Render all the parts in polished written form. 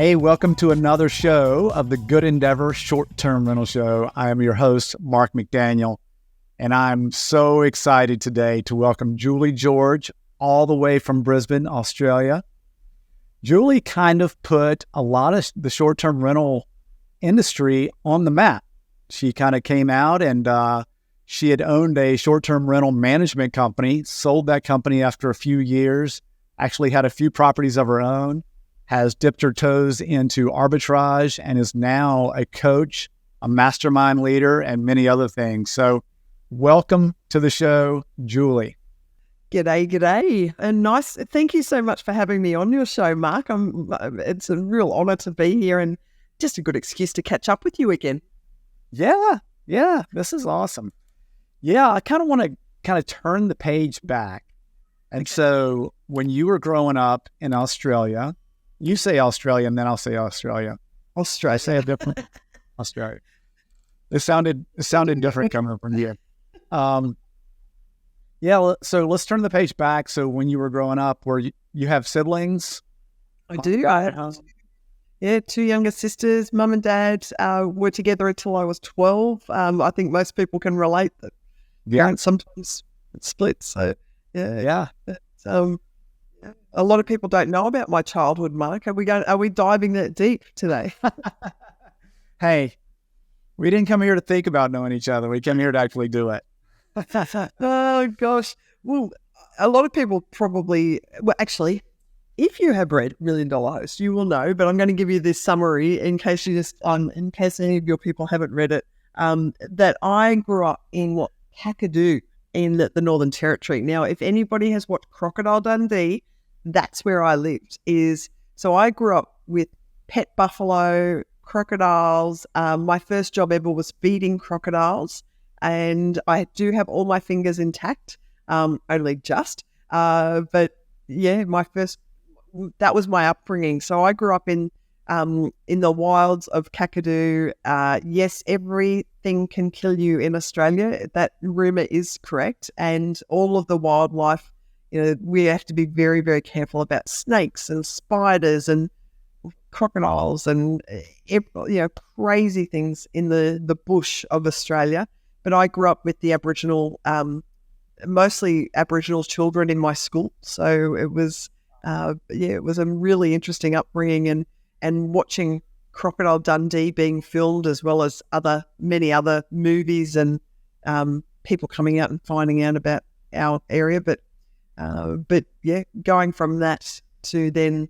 Hey, welcome to another show of the Good Endeavor Short-Term Rental Show. I am your host, Mark McDaniel, and I'm so excited today to welcome Julie George all the way from Brisbane, Australia. Julie kind of put a lot of the short-term rental industry on the map. She kind of came out and she had owned a short-term rental management company, sold that company after a few years, actually had a few properties of her own, has dipped her toes into arbitrage, and is now a coach, a mastermind leader, and many other things. So welcome to the show, Julie. G'day. And nice. Thank you so much for having me on your show, Mark. It's a real honor to be here and just a good excuse to catch up with you again. Yeah, this is awesome. Yeah, I kind of want to turn the page back. And so when you were growing up in Australia, you say Australia, and then I'll say Australia. Australia. Say it different. Australia. It sounded different coming from you. Yeah. So let's turn the page back. So when you were growing up, were you have siblings? I do. I have two younger sisters. Mum and Dad were together until I was 12. I think most people can relate that. Yeah. Sometimes it splits. So yeah. A lot of people don't know about my childhood, Mark. Are we diving that deep today? Hey, we didn't come here to think about knowing each other. We came here to actually do it. Oh, gosh. Well, a lot of people probably, actually, if you have read $1 Million Host, you will know, but I'm going to give you this summary in case in case any of your people haven't read it, that I grew up in Kakadu in the Northern Territory. Now, if anybody has watched Crocodile Dundee, that's where I lived. So I grew up with pet buffalo, crocodiles. My first job ever was feeding crocodiles, and I do have all my fingers intact, only just. But yeah, that was my upbringing. So I grew up in the wilds of Kakadu. Yes, everything can kill you in Australia. That rumor is correct. And all of the wildlife, we have to be very, very careful about snakes and spiders and crocodiles and, crazy things in the bush of Australia. But I grew up with the Aboriginal, mostly Aboriginal children in my school. So it was, it was a really interesting upbringing, and watching Crocodile Dundee being filmed, as well as many other movies and people coming out and finding out about our area. But going from that to then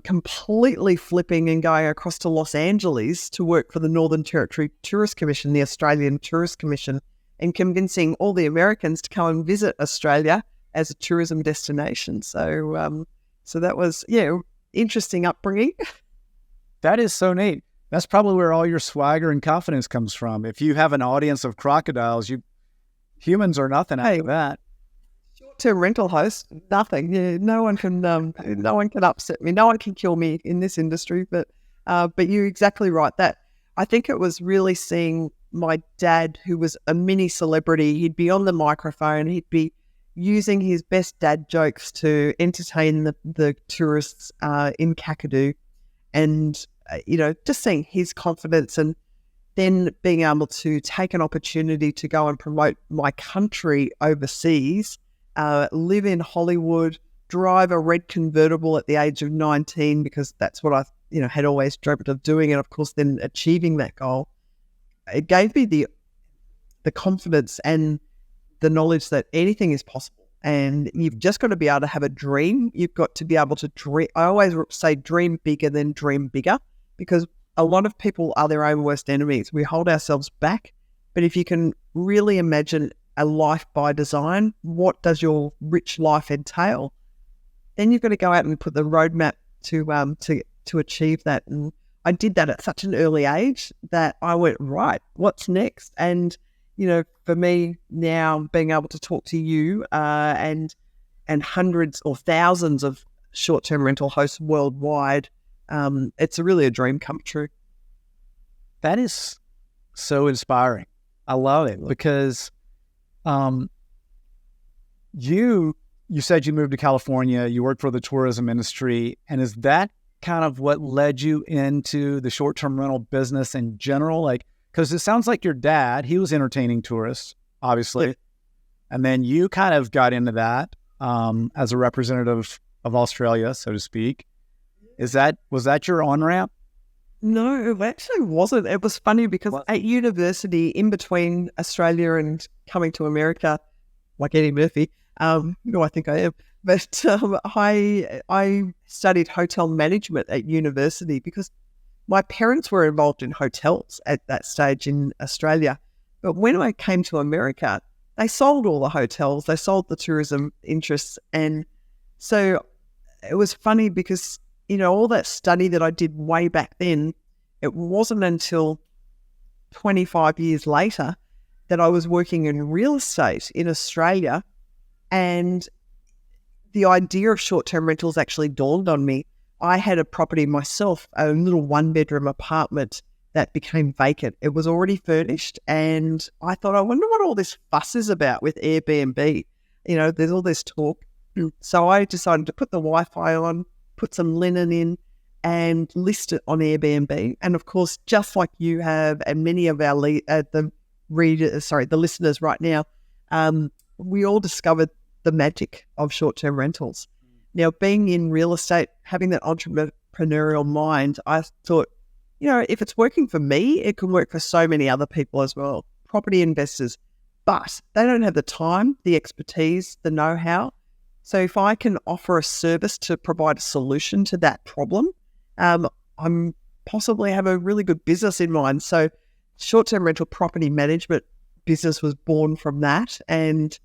completely flipping and going across to Los Angeles to work for the Northern Territory Tourist Commission, the Australian Tourist Commission, and convincing all the Americans to come and visit Australia as a tourism destination. So that was, interesting upbringing. That is so neat. That's probably where all your swagger and confidence comes from. If you have an audience of crocodiles, humans are nothing after that. Short-term rental host, nothing. Yeah, no one can upset me. No one can kill me in this industry. But you're exactly right. That I think it was really seeing my dad, who was a mini celebrity. He'd be on the microphone. He'd be using his best dad jokes to entertain the tourists in Kakadu, and just seeing his confidence, and then being able to take an opportunity to go and promote my country overseas, live in Hollywood, drive a red convertible at the age of 19, because that's what I had always dreamt of doing, and of course then achieving that goal. It gave me the confidence and the knowledge that anything is possible, and you've just got to be able to have a dream. You've got to be able to dream. I always say dream bigger than dream bigger, because a lot of people are their own worst enemies. We hold ourselves back, but if you can really imagine a life by design, what does your rich life entail? Then you've got to go out and put the roadmap to achieve that. And I did that at such an early age that I went, right, what's next? And for me now, being able to talk to you and hundreds or thousands of short-term rental hosts worldwide, it's really a dream come true. That is so inspiring. I love it, because you said you moved to California, you worked for the tourism industry, and is that kind of what led you into the short-term rental business in general? Like, because it sounds like your dad, he was entertaining tourists, obviously. Yeah. And then you kind of got into that as a representative of Australia, so to speak. Was that your on-ramp? No, it actually wasn't. It was funny because at university, in between Australia and coming to America, like Eddie Murphy, no, I think I am. But I studied hotel management at university because my parents were involved in hotels at that stage in Australia. But when I came to America, they sold all the hotels, they sold the tourism interests. And so it was funny because, you know, all that study that I did way back then, it wasn't until 25 years later that I was working in real estate in Australia, and the idea of short-term rentals actually dawned on me. I had a property myself, a little one-bedroom apartment that became vacant. It was already furnished, and I thought, I wonder what all this fuss is about with Airbnb. You know, there's all this talk. So I decided to put the Wi-Fi on, put some linen in, and list it on Airbnb. And of course, just like you have, and many of our the listeners right now, we all discovered the magic of short-term rentals. Now, being in real estate, having that entrepreneurial mind, I thought, you know, if it's working for me, it can work for so many other people as well, property investors. But they don't have the time, the expertise, the know-how. So if I can offer a service to provide a solution to that problem, I'm possibly have a really good business in mind. So short-term rental property management business was born from that. And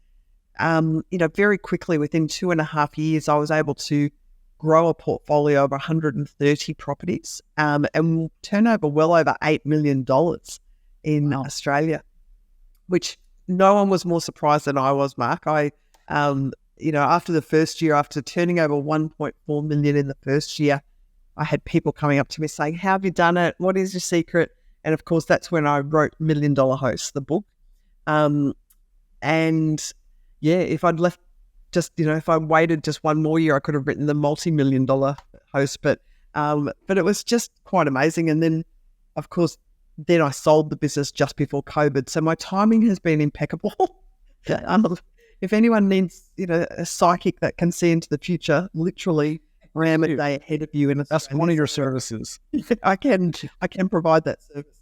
you know, very quickly, within 2.5 years, I was able to grow a portfolio of 130 properties and turn over well over $8 million in Australia, which no one was more surprised than I was, Mark. You know, after the first year, after turning over 1.4 million in the first year, I had people coming up to me saying, "How have you done it? What is your secret?" And of course, that's when I wrote $1 Million Host, the book. And yeah, if I'd left if I waited just one more year, I could have written the multi-million-dollar host. But it was just quite amazing. And then, of course, then I sold the business just before COVID. So my timing has been impeccable. If anyone needs, you know, a psychic that can see into the future, literally, I am a day ahead of you. And that's one of your services. I can provide that service.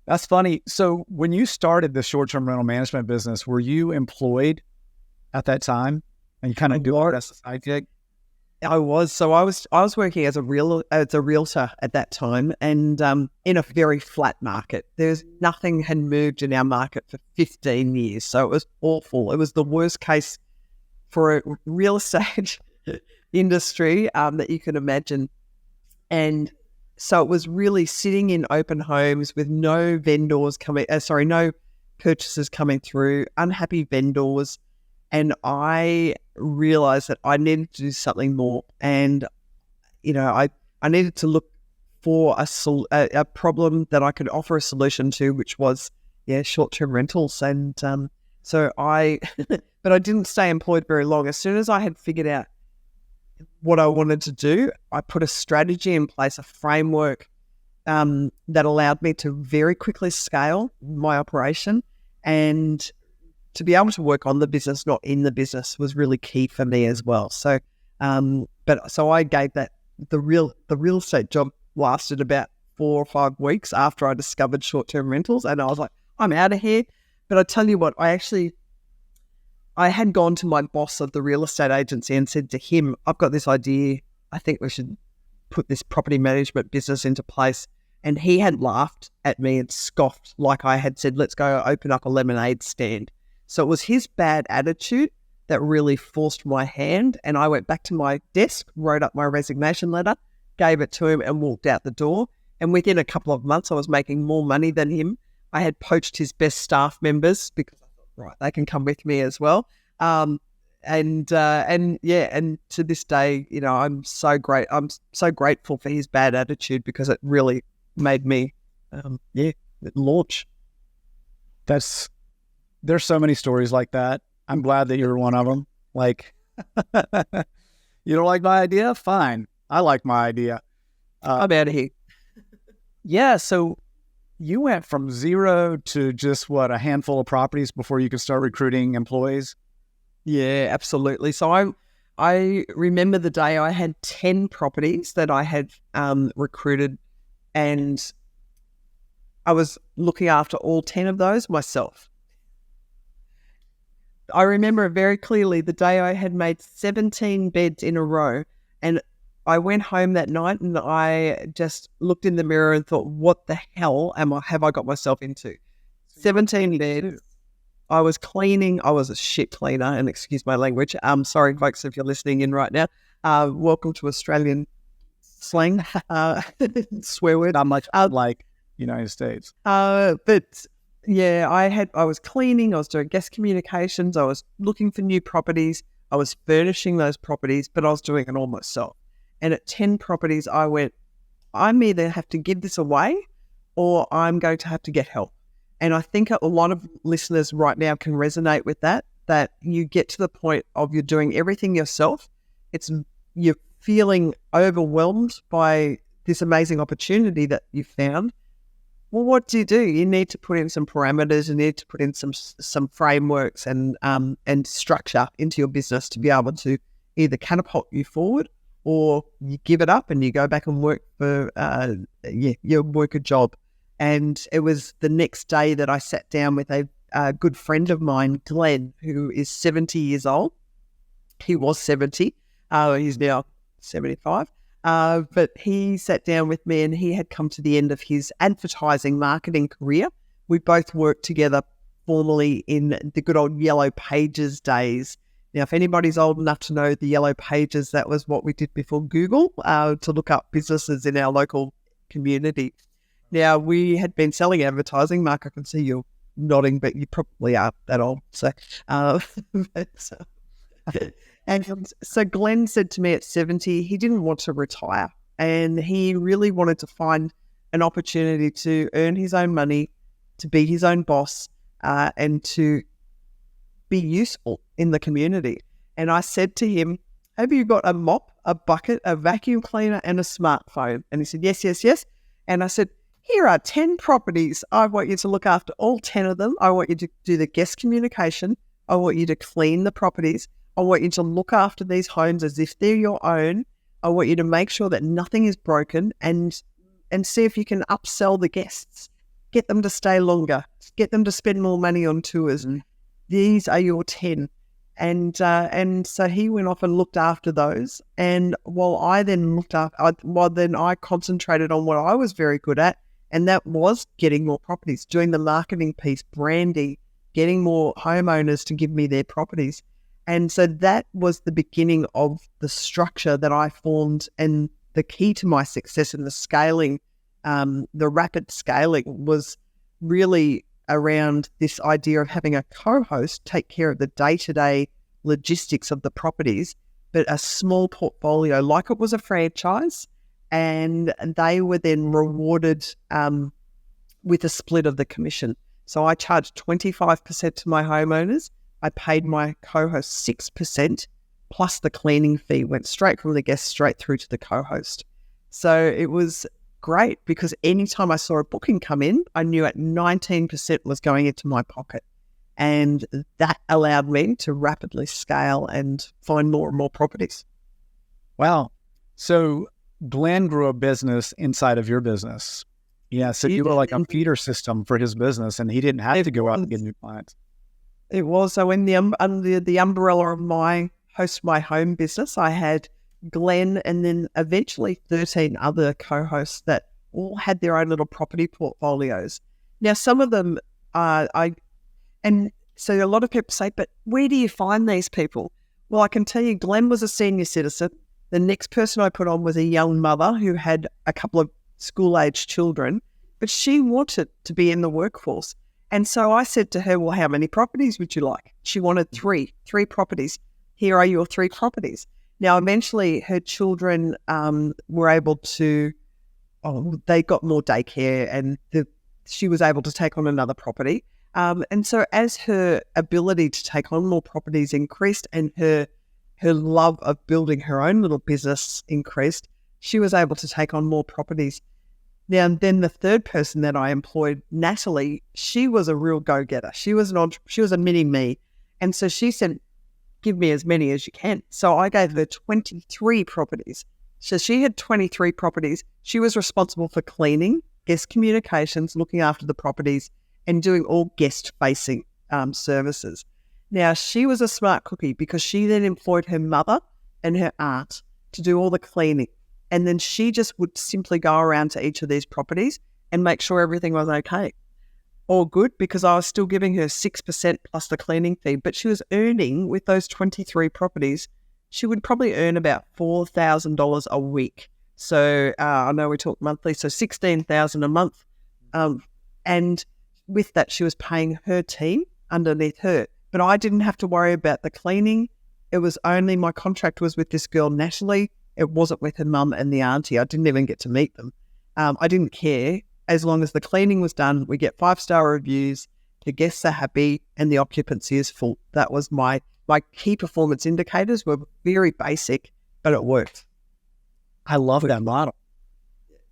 That's funny. So when you started the short-term rental management business, were you employed at that time and you kind of do it as a side gig? I was. So I was working as a realtor at that time, and in a very flat market. Nothing had moved in our market for 15 years. So it was awful. It was the worst case for a real estate industry that you can imagine. And so it was really sitting in open homes with no no purchasers coming through, unhappy vendors. And I realized that I needed to do something more. And, you know, I needed to look for a problem that I could offer a solution to, which was, short-term rentals. And but I didn't stay employed very long. As soon as I had figured out what I wanted to do, I put a strategy in place, a framework that allowed me to very quickly scale my operation, and to be able to work on the business, not in the business, was really key for me as well. So, so I gave that the real estate job lasted about 4 or 5 weeks after I discovered short-term rentals, and I was like, I'm out of here. But I tell you what, I had gone to my boss of the real estate agency and said to him, I've got this idea. I think we should put this property management business into place. And he had laughed at me and scoffed, like I had said, let's go open up a lemonade stand. So it was his bad attitude that really forced my hand. And I went back to my desk, wrote up my resignation letter, gave it to him, and walked out the door. And within a couple of months, I was making more money than him. I had poached his best staff members because I thought, right, they can come with me as well. And to this day, you know, I'm so grateful for his bad attitude, because it really made me, launch. There's so many stories like that. I'm glad that you're one of them. Like, you don't like my idea? Fine. I like my idea. I'm out of here. Yeah. So you went from zero to just a handful of properties before you could start recruiting employees? Yeah, absolutely. So I remember the day I had 10 properties that I had recruited, and I was looking after all 10 of those myself. I remember very clearly the day I had made 17 beds in a row, and I went home that night and I just looked in the mirror and thought, what the hell have I got myself into? 17 beds. I was cleaning. I was a shit cleaner, and excuse my language. Sorry, folks, if you're listening in right now. Welcome to Australian slang, swear word. Not much like United States. But yeah, I was cleaning. I was doing guest communications. I was looking for new properties. I was furnishing those properties, but I was doing it all myself. And at 10 properties, I went, I'm either have to give this away or I'm going to have to get help. And I think a lot of listeners right now can resonate with that you get to the point of you're doing everything yourself. You're feeling overwhelmed by this amazing opportunity that you found. Well, what do? You need to put in some parameters. You need to put in some frameworks and structure into your business to be able to either catapult you forward or you give it up and you go back and work for you work a job. And it was the next day that I sat down with a good friend of mine, Glenn, who is 70 years old. He was 70. He's now 75. But he sat down with me and he had come to the end of his advertising marketing career. We both worked together formally in the good old Yellow Pages days. Now, if anybody's old enough to know the Yellow Pages, that was what we did before Google to look up businesses in our local community. Now, we had been selling advertising. Mark, I can see you nodding, but you probably are that old. So, and so Glenn said to me at 70, he didn't want to retire and he really wanted to find an opportunity to earn his own money, to be his own boss, and to be useful in the community. And I said to him, have you got a mop, a bucket, a vacuum cleaner, and a smartphone? And he said, yes, yes, yes. And I said, here are 10 properties. I want you to look after all 10 of them. I want you to do the guest communication. I want you to clean the properties. I want you to look after these homes as if they're your own. I want you to make sure that nothing is broken and see if you can upsell the guests. Get them to stay longer. Get them to spend more money on tours. And these are your 10. And so he went off and looked after those. And while I then I concentrated on what I was very good at, and that was getting more properties, doing the marketing piece, branding, getting more homeowners to give me their properties. And so that was the beginning of the structure that I formed, and the key to my success in the scaling, the rapid scaling, was really around this idea of having a co-host take care of the day-to-day logistics of the properties, but a small portfolio like it was a franchise, and they were then rewarded with a split of the commission. So I charged 25% to my homeowners. I paid my co-host 6%, plus the cleaning fee went straight from the guest straight through to the co-host. So it was great because anytime I saw a booking come in, I knew at 19% was going into my pocket. And that allowed me to rapidly scale and find more and more properties. Wow. So Glenn grew a business inside of your business. Yeah. So you were like a feeder system for his business, and he didn't have to go out and get new clients. It was. So under the umbrella of my Host My Home business, I had Glenn and then eventually 13 other co-hosts that all had their own little property portfolios. Now, some of them, and so a lot of people say, but where do you find these people? Well, I can tell you, Glenn was a senior citizen. The next person I put on was a young mother who had a couple of school-aged children, but she wanted to be in the workforce. And so I said to her, well, how many properties would you like? She wanted three properties. Here are your 3 properties. Now, eventually her children were able to, they got more daycare, and she was able to take on another property. And so as her ability to take on more properties increased and her love of building her own little business increased, she was able to take on more properties. Now, then the third person that I employed, Natalie, she was a real go-getter. She was she was a mini me. And so she said, give me as many as you can. So I gave her 23 properties. So she had 23 properties. She was responsible for cleaning, guest communications, looking after the properties, and doing all guest-facing services. Now, she was a smart cookie because she then employed her mother and her aunt to do all the cleaning. And then she just would simply go around to each of these properties and make sure everything was okay. All good, because I was still giving her 6% plus the cleaning fee, but she was earning, with those 23 properties, she would probably earn about $4,000 a week. So I know we talk monthly, so $16,000 a month. And with that, she was paying her team underneath her. But I didn't have to worry about the cleaning. It was only, my contract was with this girl, Natalie. It wasn't with her mum and the auntie. I didn't even get to meet them. I didn't care. As long as the cleaning was done, we get 5-star reviews, the guests are happy, and the occupancy is full. That was my key performance indicators. Were very basic, but it worked. I love that model.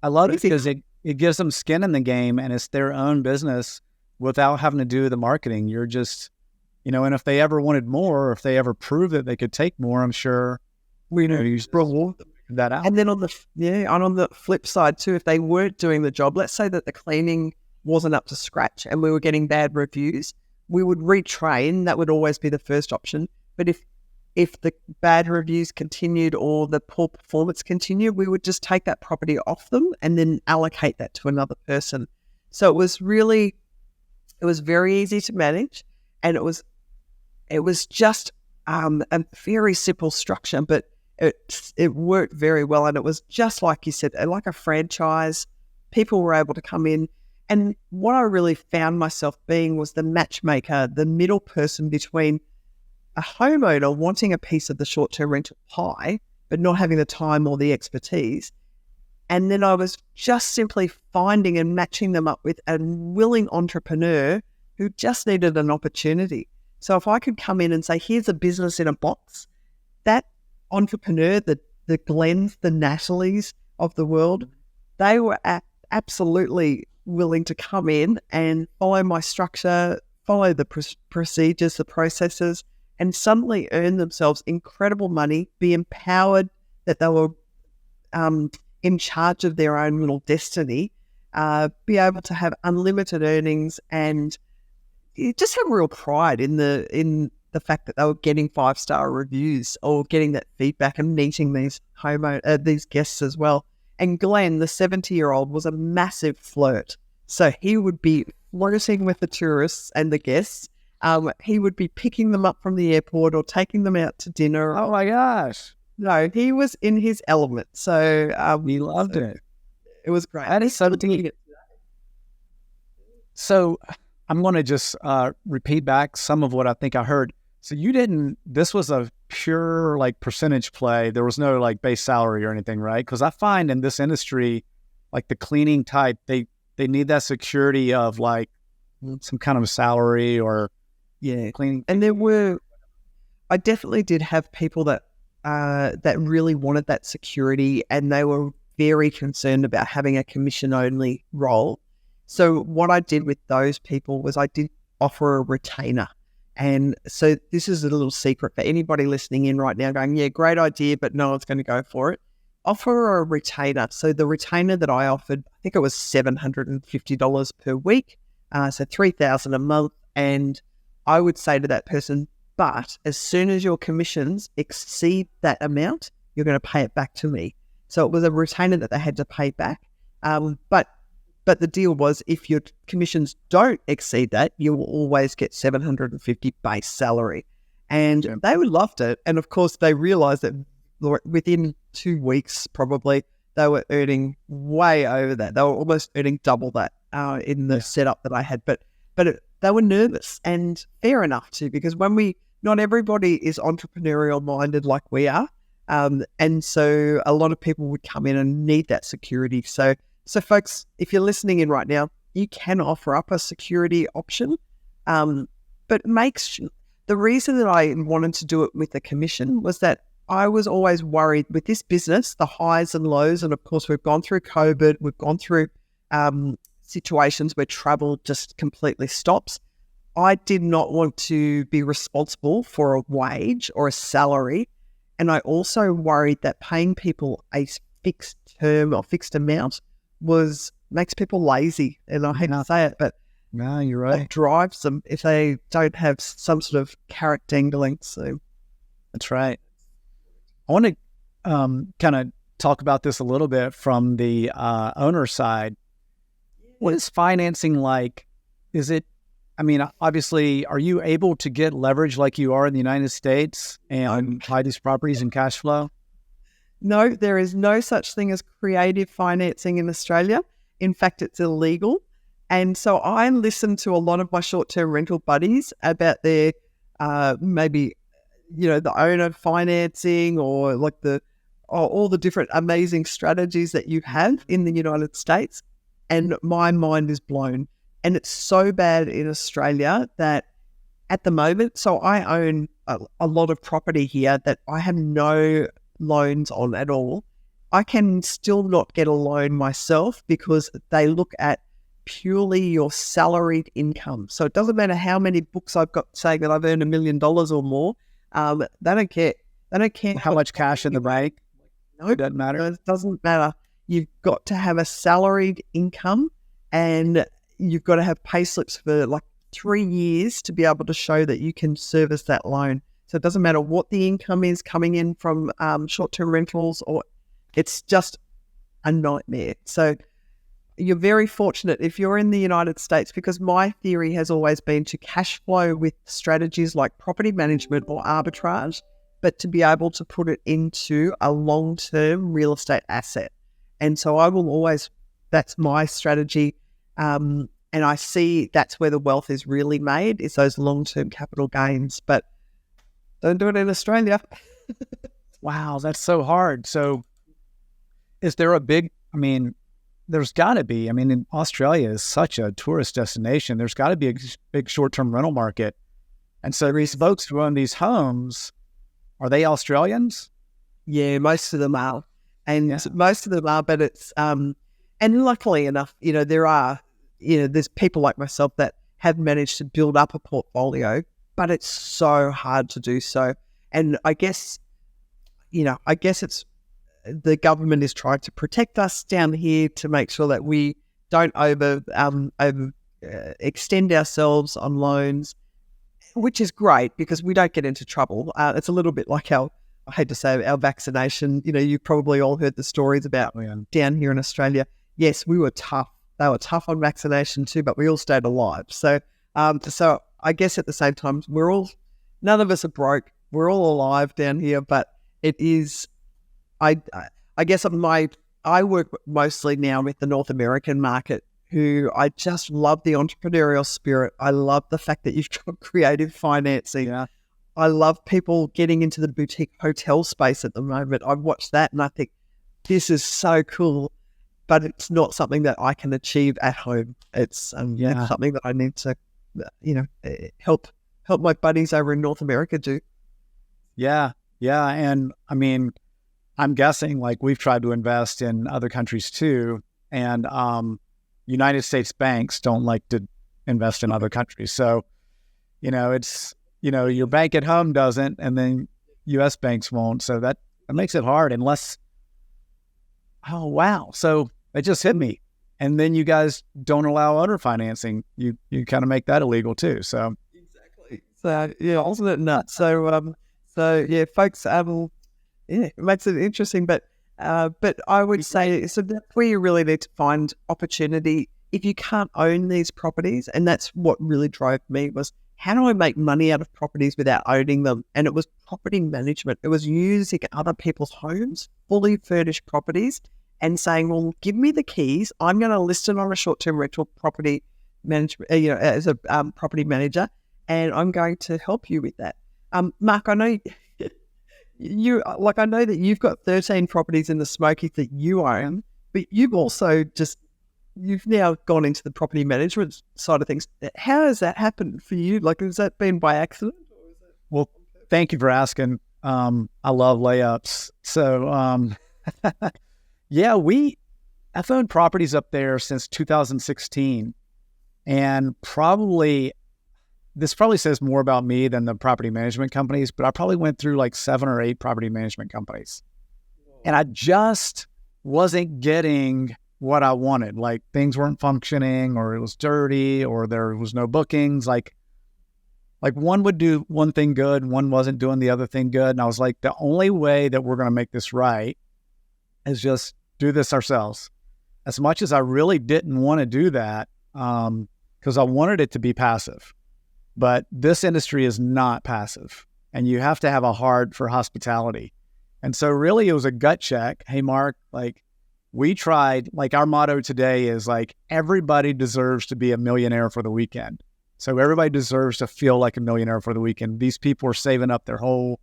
I love it because it gives them skin in the game, and it's their own business without having to do the marketing. You're just, and if they ever wanted more, or if they ever proved that they could take more, I'm sure you just reward them that out. And then on the flip side too, if they weren't doing the job, let's say that the cleaning wasn't up to scratch and we were getting bad reviews, we would retrain. That would always be the first option. But if the bad reviews continued or the poor performance continued, we would just take that property off them and then allocate that to another person. So it was very easy to manage, and it was just a very simple structure, but it worked very well. And it was just like you said, like a franchise. People were able to come in. And what I really found myself being was the matchmaker, the middle person between a homeowner wanting a piece of the short-term rental pie, but not having the time or the expertise. And then I was just simply finding and matching them up with a willing entrepreneur who just needed an opportunity. So if I could come in and say, here's a business in a box, that entrepreneur, the Glens, the Natalies of the world, they were absolutely willing to come in and follow my structure, follow the procedures, the processes, and suddenly earn themselves incredible money, be empowered that they were in charge of their own little destiny, be able to have unlimited earnings, and just have real pride in the fact that they were getting 5-star reviews or getting that feedback and meeting these guests as well. And Glenn, the 70-year-old, was a massive flirt. So he would be flirting with the tourists and the guests. He would be picking them up from the airport or taking them out to dinner. Oh my gosh. No, he was in his element. So he loved it. It was great. That is so deep. So I'm going to just repeat back some of what I think I heard. So this was a pure percentage play. There was no base salary or anything, right? Because I find in this industry, the cleaning type, they need that security of some kind of salary or cleaning. And I definitely did have people that really wanted that security, and they were very concerned about having a commission only role. So what I did with those people was I did offer a retainer. And so this is a little secret for anybody listening in right now going, yeah, great idea, but no one's going to go for it. Offer a retainer. So the retainer that I offered, I think it was $750 per week, so $3,000 a month. And I would say to that person, but as soon as your commissions exceed that amount, you're going to pay it back to me. So it was a retainer that they had to pay back. But the deal was, if your commissions don't exceed that, you will always get $750 base salary. And they loved it. And of course, they realized that within 2 weeks, probably, they were earning way over that. They were almost earning double that in the setup that I had. But they were nervous, and fair enough too, because not everybody is entrepreneurial minded like we are. And so a lot of people would come in and need that security. So folks, if you're listening in right now, you can offer up a security option, but the reason that I wanted to do it with a commission was that I was always worried with this business, the highs and lows. And of course, we've gone through COVID, we've gone through situations where travel just completely stops. I did not want to be responsible for a wage or a salary. And I also worried that paying people a fixed term or fixed amount makes people lazy. And I hate to say it, but no, you're right. It drives them if they don't have some sort of carrot dangling. So that's right. I want to kind of talk about this a little bit from the owner side. What is financing like? Is it, I mean, obviously, are you able to get leverage like you are in the United States and buy these properties and cash flow? No, there is no such thing as creative financing in Australia. In fact, it's illegal. And so I listen to a lot of my short-term rental buddies about their maybe, the owner financing or like all the different amazing strategies that you have in the United States. And my mind is blown. And it's so bad in Australia that at the moment, so I own a lot of property here that I have no loans on at all. I can still not get a loan myself because they look at purely your salaried income. So it doesn't matter how many books I've got saying that I've earned $1 million or more. They don't care. They don't care how much cash in the bank. No, it doesn't matter. It doesn't matter. You've got to have a salaried income and you've got to have pay slips for like 3 years to be able to show that you can service that loan. So it doesn't matter what the income is coming in from short-term rentals, or it's just a nightmare. So you're very fortunate if you're in the United States, because my theory has always been to cash flow with strategies like property management or arbitrage, but to be able to put it into a long-term real estate asset. And so I will always, that's my strategy. And I see that's where the wealth is really made, is those long-term capital gains. But don't do it in Australia. Wow, that's so hard. So is there a big, there's got to be, in Australia is such a tourist destination. There's got to be a big short-term rental market. And so these folks who own these homes, are they Australians? Yeah, most of them are. And most of them are, but it's, and luckily enough, there are, there's people like myself that have managed to build up a portfolio, but it's so hard to do so. And I guess it's, the government is trying to protect us down here to make sure that we don't extend ourselves on loans, which is great because we don't get into trouble. It's a little bit like I hate to say our vaccination. You've probably all heard the stories about down here in Australia. Yes, we were tough. They were tough on vaccination too, but we all stayed alive. So I guess at the same time, none of us are broke. We're all alive down here, but it is, I guess I work mostly now with the North American market, who I just love the entrepreneurial spirit. I love the fact that you've got creative financing. Yeah. I love people getting into the boutique hotel space at the moment. I've watched that and I think this is so cool, but it's not something that I can achieve at home. It's something that I need to, help my buddies over in North America do. Yeah. Yeah. And I'm guessing like we've tried to invest in other countries too. And United States banks don't like to invest in other countries. So, it's, your bank at home doesn't, and then U.S. banks won't. So that makes it hard unless, oh, wow. So it just hit me. And then you guys don't allow owner financing. You kind of make that illegal too. So exactly. So yeah, isn't it nuts? So folks, it makes it interesting. But I would say so that's where you really need to find opportunity. If you can't own these properties, and that's what really drove me, was how do I make money out of properties without owning them? And it was property management. It was using other people's homes, fully furnished properties, and saying, well, give me the keys. I'm going to list it on a short-term rental property management, as a property manager, and I'm going to help you with that. Mark, I know I know that you've got 13 properties in the Smokies that you own, but you've now gone into the property management side of things. How has that happened for you? Like, has that been by accident? Well, thank you for asking. I love layups. So, yeah, I've owned properties up there since 2016, and this probably says more about me than the property management companies, but I probably went through like 7 or 8 property management companies, and I just wasn't getting what I wanted. Like things weren't functioning, or it was dirty, or there was no bookings. Like one would do one thing good, one wasn't doing the other thing good. And I was like, the only way that we're going to make this right is just do this ourselves. As much as I really didn't want to do that, because I wanted it to be passive. But this industry is not passive, and you have to have a heart for hospitality. And so really it was a gut check. Hey, Mark, like we tried, like our motto today is like, everybody deserves to be a millionaire for the weekend. So everybody deserves to feel like a millionaire for the weekend. These people are saving up their whole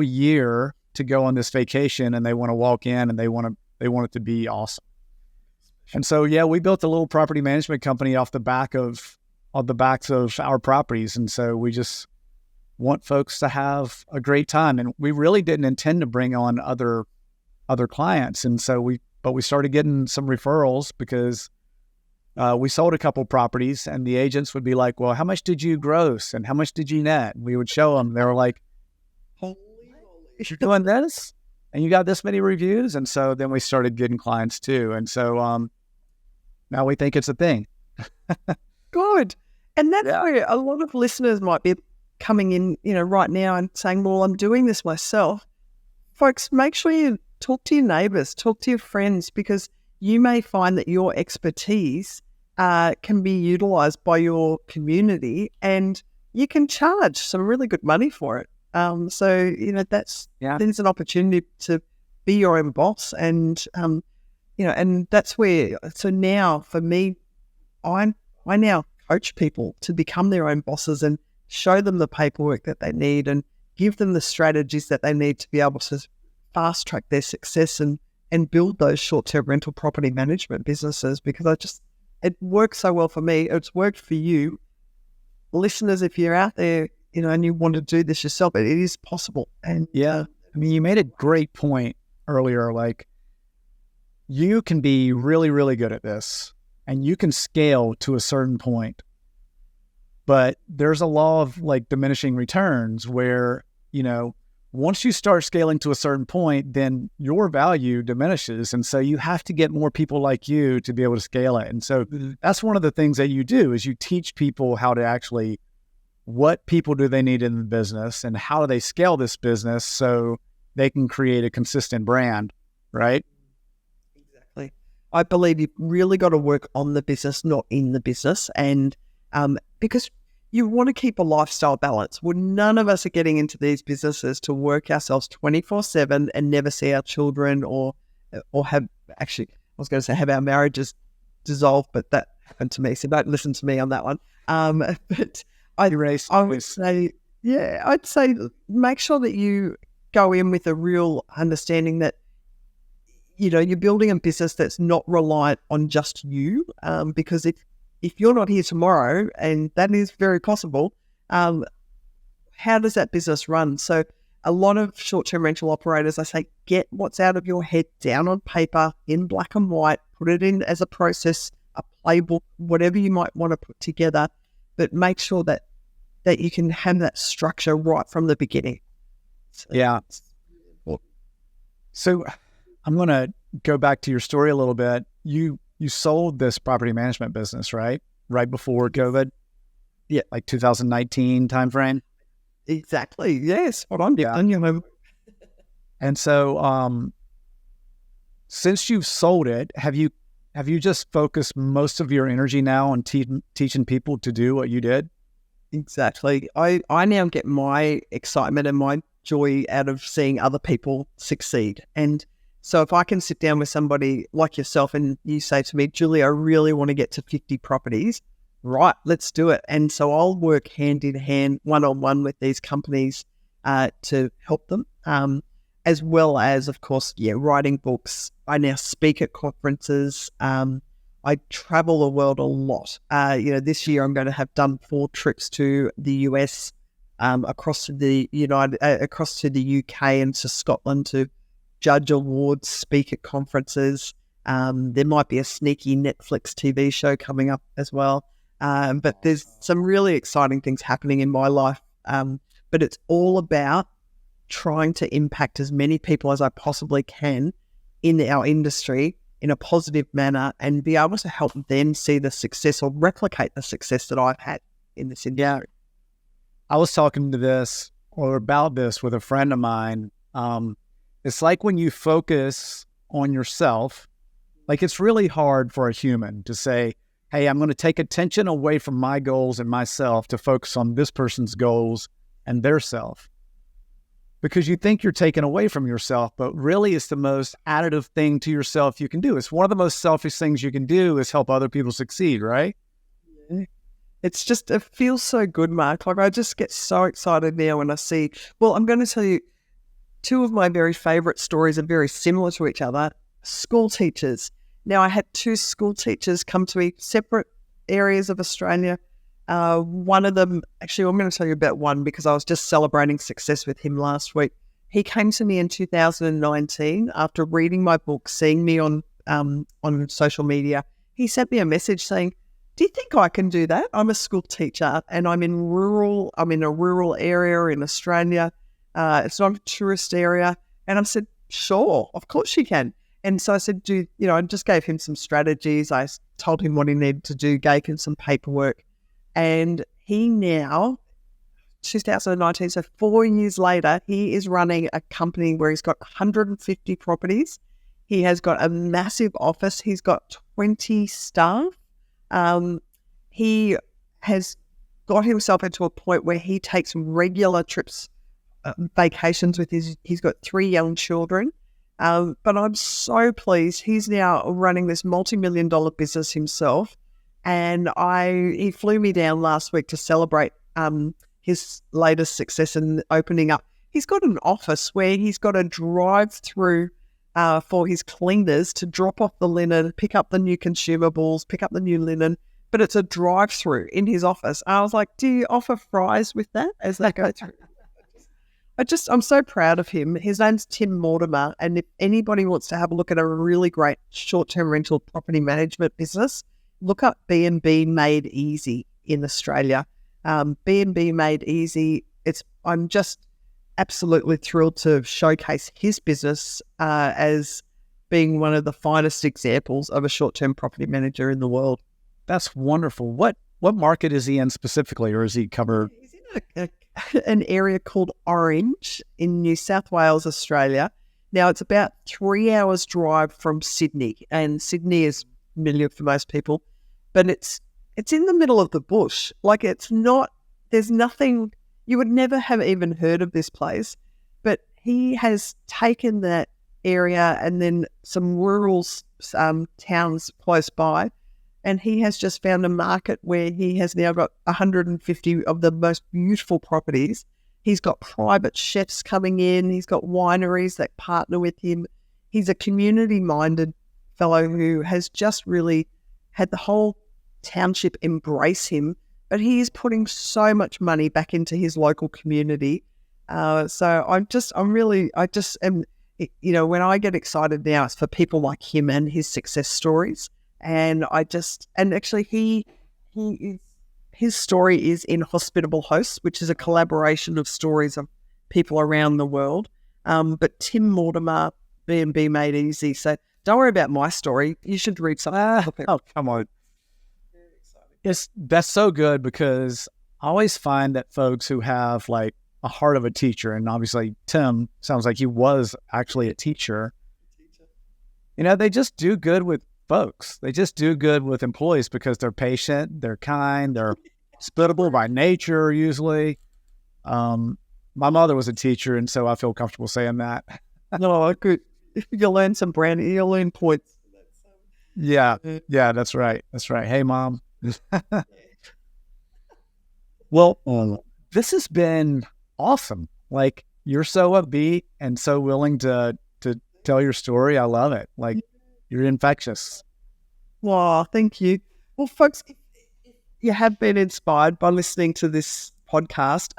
year to go on this vacation, and they want to walk in and they want it to be awesome. And so, yeah, we built a little property management company off the backs of our properties. And so we just want folks to have a great time. And we really didn't intend to bring on other clients. And so we started getting some referrals because we sold a couple properties, and the agents would be like, well, how much did you gross and how much did you net? And we would show them. They were like, holy moly, you're doing this and you got this many reviews. And so then we started getting clients too. And so now we think it's a thing. Good. And that's where a lot of listeners might be coming in, right now and saying, well, I'm doing this myself. Folks, make sure you talk to your neighbours, talk to your friends, because you may find that your expertise can be utilised by your community, and you can charge some really good money for it. So, there's an opportunity to be your own boss. And, and that's where, so now for me, I now coach people to become their own bosses and show them the paperwork that they need and give them the strategies that they need to be able to fast track their success and build those short-term rental property management businesses, because it works so well for me. It's worked for you. Listeners, if you're out there, and you want to do this yourself, it is possible. And yeah, I mean, you made a great point earlier. Like, you can be really, really good at this, and you can scale to a certain point. But there's a law of like diminishing returns where, once you start scaling to a certain point, then your value diminishes. And so you have to get more people like you to be able to scale it. And so that's one of the things that you do is you teach people how to actually, what people do they need in the business and how do they scale this business so they can create a consistent brand, right? Exactly. I believe you've really got to work on the business, not in the business. And because you want to keep a lifestyle balance. Well, none of us are getting into these businesses to work ourselves 24/7 and never see our children or have, actually, I was going to say have our marriages dissolved, but that happened to me. So don't listen to me on that one. But I would say, I'd say make sure that you go in with a real understanding that, you're building a business that's not reliant on just you, because if you're not here tomorrow, and that is very possible, how does that business run? So a lot of short-term rental operators, I say, get what's out of your head down on paper in black and white, put it in as a process, a playbook, whatever you might want to put together, but make sure that you can have that structure right from the beginning. So I'm going to go back to your story a little bit. You sold this property management business, right? Right before COVID? Yeah. Like 2019 timeframe? Exactly. Yes. What I'm doing. And so, since you've sold it, have you just focused most of your energy now on teaching people to do what you did? Exactly. I now get my excitement and my joy out of seeing other people succeed. And so if I can sit down with somebody like yourself and you say to me, Julie, I really want to get to 50 properties, right, let's do it. And so I'll work hand in hand, one-on-one with these companies to help them, as well as, of course, writing books. I now speak at conferences. I travel the world a lot. This year I'm going to have done 4 trips to the US, across to the across to the UK and to Scotland to judge awards, speak at conferences. There might be a sneaky Netflix TV show coming up as well. But there's some really exciting things happening in my life. But it's all about trying to impact as many people as I possibly can in our industry in a positive manner and be able to help them see the success or replicate the success that I've had in this industry. Yeah. I was talking to this or about this with a friend of mine. It's like when you focus on yourself, like it's really hard for a human to say, hey, I'm going to take attention away from my goals and myself to focus on this person's goals and their self. Because you think you're taken away from yourself, but really it's the most additive thing to yourself you can do. It's one of the most selfish things you can do is help other people succeed, right? Yeah. It's just, it feels so good, Mark. Like I just get so excited now when I see, well, I'm going to tell you, two of my very favourite stories are very similar to each other. School teachers. Now, I had two school teachers come to me, separate areas of Australia. One of them, actually, I'm going to tell you about one because I was just celebrating success with him last week. He came to me in 2019 after reading my book, seeing me on social media. He sent me a message saying, do you think I can do that? I'm a school teacher and I'm in a rural area in Australia. It's not a tourist area. And I said, sure, of course you can. And so I said, I just gave him some strategies. I told him what he needed to do, gave him some paperwork. And he now, 2019, so 4 years later, he is running a company where he's got 150 properties. He has got a massive office. He's got 20 staff. He has got himself into a point where he takes regular trips, vacations with he's got 3 young children. But I'm so pleased. He's now running this multi-million-dollar business himself. And he flew me down last week to celebrate his latest success in opening up. He's got an office where he's got a drive-through for his cleaners to drop off the linen, pick up the new consumables, pick up the new linen. But it's a drive-through in his office. I was like, do you offer fries with that as they go through? I'm so proud of him. His name's Tim Mortimer. And if anybody wants to have a look at a really great short-term rental property management business, look up B&B Made Easy in Australia. B&B Made Easy. I'm just absolutely thrilled to showcase his business as being one of the finest examples of a short-term property manager in the world. That's wonderful. What market is he in specifically, or is he covered? He's in an area called Orange in New South Wales, Australia. Now, it's about 3 hours drive from Sydney, and Sydney is familiar for most people, but it's in the middle of the bush. Like there's nothing, you would never have even heard of this place, but he has taken that area and then some rural towns close by, and he has just found a market where he has now got 150 of the most beautiful properties. He's got private chefs coming in. He's got wineries that partner with him. He's a community-minded fellow who has just really had the whole township embrace him, but he is putting so much money back into his local community. So when I get excited now, it's for people like him and his success stories. And actually his story is in Hospitable Hosts, which is a collaboration of stories of people around the world. But Tim Mortimer, B&B Made Easy. So don't worry about my story. You should read something. Oh, come on. That's so good, because I always find that folks who have like a heart of a teacher, and obviously Tim sounds like he was actually a teacher, they just do good with folks. They just do good with employees because they're patient, they're kind, they're hospitable by nature usually. My mother was a teacher, and so I feel comfortable saying that. No, good. You'll learn some branding. You'll learn points. Yeah, that's right. Hey, Mom. Well, this has been awesome. Like, you're so upbeat and so willing to tell your story. I love it. Like, you're infectious. Wow, thank you. Well, folks, if you have been inspired by listening to this podcast,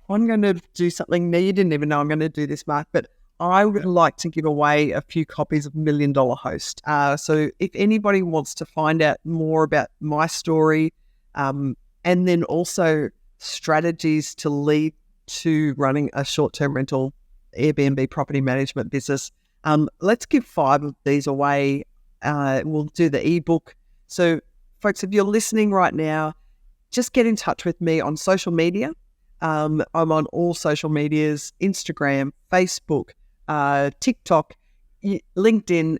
I'm going to do something. Now, you didn't even know I'm going to do this, Mark, but I would like to give away a few copies of $1 Million Host. So if anybody wants to find out more about my story, and then also strategies to lead to running a short-term rental Airbnb property management business, let's give 5 of these away. We'll do the ebook. So folks, if you're listening right now, just get in touch with me on social media. I'm on all social medias: Instagram, Facebook, TikTok, LinkedIn.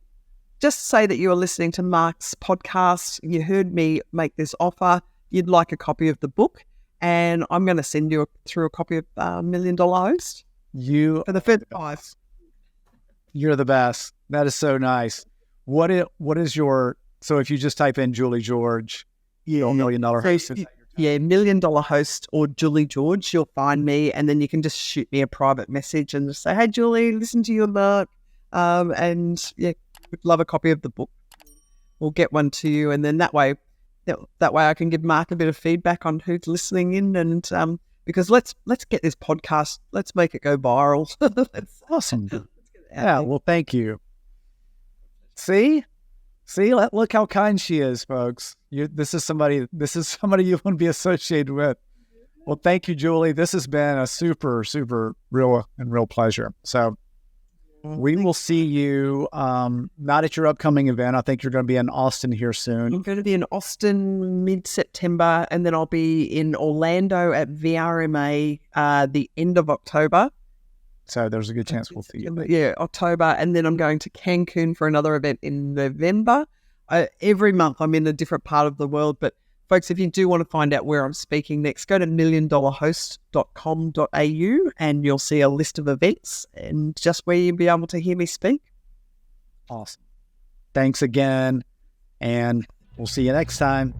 Just say that you are listening to Mark's podcast. You heard me make this offer. You'd like a copy of the book, and I'm going to send you through a copy of $1 Million Host. For the first 5. You're the best. That is so nice. What is your, so if you just type in Julie George, $1 Million Host. Yeah, $1 Million Host or Julie George, you'll find me, and then you can just shoot me a private message and just say, "Hey, Julie, listen to your Mark," and yeah, would love a copy of the book. We'll get one to you, and then that way I can give Mark a bit of feedback on who's listening in, and because let's get this podcast, let's make it go viral. Awesome. Yeah, well, thank you. See, look how kind she is, folks. This is somebody you want to be associated with. Well, thank you, Julie. This has been a super, super real pleasure. So we will see you not at your upcoming event. I think you're going to be in Austin here soon. I'm going to be in Austin mid-September, and then I'll be in Orlando at VRMA the end of October. So there's a good chance we'll see you. Yeah, October. And then I'm going to Cancun for another event in November. Every month I'm in a different part of the world. But folks, if you do want to find out where I'm speaking next, go to milliondollarhost.com.au and you'll see a list of events and just where you'll be able to hear me speak. Awesome. Thanks again. And we'll see you next time.